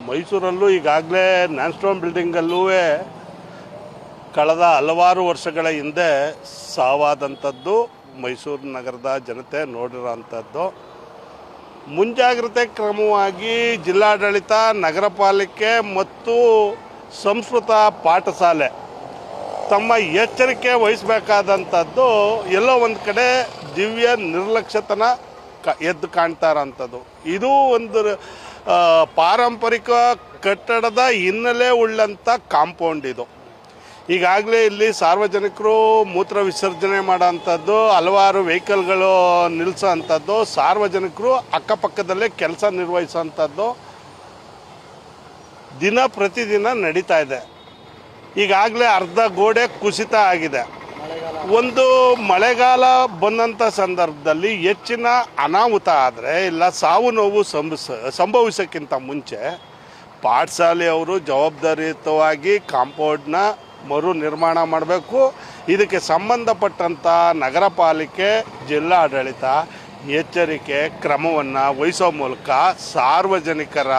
ಮೈಸೂರಲ್ಲೂ ಈಗಾಗಲೇ ನ್ಯಾನ್ಸ್ಟೋನ್ ಬಿಲ್ಡಿಂಗಲ್ಲೂ ಕಳೆದ ಹಲವಾರು ವರ್ಷಗಳ ಹಿಂದೆ ಸಾವಾದಂಥದ್ದು ಮೈಸೂರು ನಗರದ ಜನತೆ ನೋಡಿರೋಂಥದ್ದು. ಮುಂಜಾಗ್ರತೆ ಕ್ರಮವಾಗಿ ಜಿಲ್ಲಾಡಳಿತ, ನಗರ ಪಾಲಿಕೆ ಮತ್ತು ಸಂಸ್ಕೃತ ಪಾಠಶಾಲೆ ತಮ್ಮ ಎಚ್ಚರಿಕೆ ವಹಿಸಬೇಕಾದಂಥದ್ದು ಎಲ್ಲೋ ಒಂದು ಕಡೆ ದಿವ್ಯ ನಿರ್ಲಕ್ಷ್ಯತನ ಎದ್ದು ಕಾಣ್ತಾ ಇರೋಂಥದ್ದು. ಇದು ಒಂದು ಪಾರಂಪರಿಕ ಕಟ್ಟಡದ ಹಿನ್ನೆಲೆ ಉಳ್ಳಂಥ ಕಾಂಪೌಂಡ್. ಇದು ಈಗಾಗಲೇ ಇಲ್ಲಿ ಸಾರ್ವಜನಿಕರು ಮೂತ್ರ ವಿಸರ್ಜನೆ ಮಾಡೋಂಥದ್ದು, ಹಲವಾರು ವೆಹಿಕಲ್ಗಳು ನಿಲ್ಲಿಸೋ ಅಂಥದ್ದು, ಸಾರ್ವಜನಿಕರು ಅಕ್ಕಪಕ್ಕದಲ್ಲೇ ಕೆಲಸ ನಿರ್ವಹಿಸೋಂಥದ್ದು ದಿನ ಪ್ರತಿದಿನ ನಡೀತಾ ಇದೆ. ಈಗಾಗಲೇ ಅರ್ಧ ಗೋಡೆ ಕುಸಿತ ಆಗಿದೆ. ಒಂದು ಮಳೆಗಾಲ ಬಂದಂಥ ಸಂದರ್ಭದಲ್ಲಿ ಹೆಚ್ಚಿನ ಅನಾಹುತ ಆದರೆ ಇಲ್ಲ ಸಾವು ನೋವು ಸಂಭವಿಸೋಕ್ಕಿಂತ ಮುಂಚೆ ಪಾಠಶಾಲೆಯವರು ಜವಾಬ್ದಾರಿಯುತವಾಗಿ ಕಾಂಪೌಂಡ್ನ ಮರು ನಿರ್ಮಾಣ ಮಾಡಬೇಕು. ಇದಕ್ಕೆ ಸಂಬಂಧಪಟ್ಟಂಥ ನಗರ ಪಾಲಿಕೆ, ಜಿಲ್ಲಾಡಳಿತ ಎಚ್ಚರಿಕೆ ಕ್ರಮವನ್ನು ವಹಿಸೋ ಮೂಲಕ ಸಾರ್ವಜನಿಕರ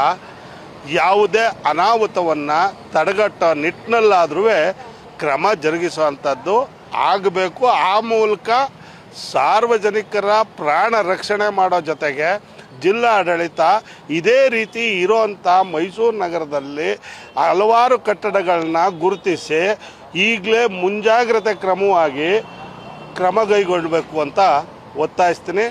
ಯಾವುದೇ ಅನಾಹುತವನ್ನು ತಡೆಗಟ್ಟೋ ನಿಟ್ಟಿನಲ್ಲಾದರೂ ಕ್ರಮ ಜರುಗಿಸುವಂಥದ್ದು ಆಗಬೇಕು. ಆ ಮೂಲಕ ಸಾರ್ವಜನಿಕರ ಪ್ರಾಣ ರಕ್ಷಣೆ ಮಾಡೋ ಜೊತೆಗೆ ಜಿಲ್ಲಾಡಳಿತ ಇದೇ ರೀತಿ ಇರೋವಂಥ ಮೈಸೂರು ನಗರದಲ್ಲಿ ಹಲವಾರು ಕಟ್ಟಡಗಳನ್ನ ಗುರುತಿಸಿ ಈಗಲೇ ಮುಂಜಾಗ್ರತೆ ಕ್ರಮವಾಗಿ ಕ್ರಮ ಕೈಗೊಳ್ಳಬೇಕು ಅಂತ ಒತ್ತಾಯಿಸ್ತೀನಿ.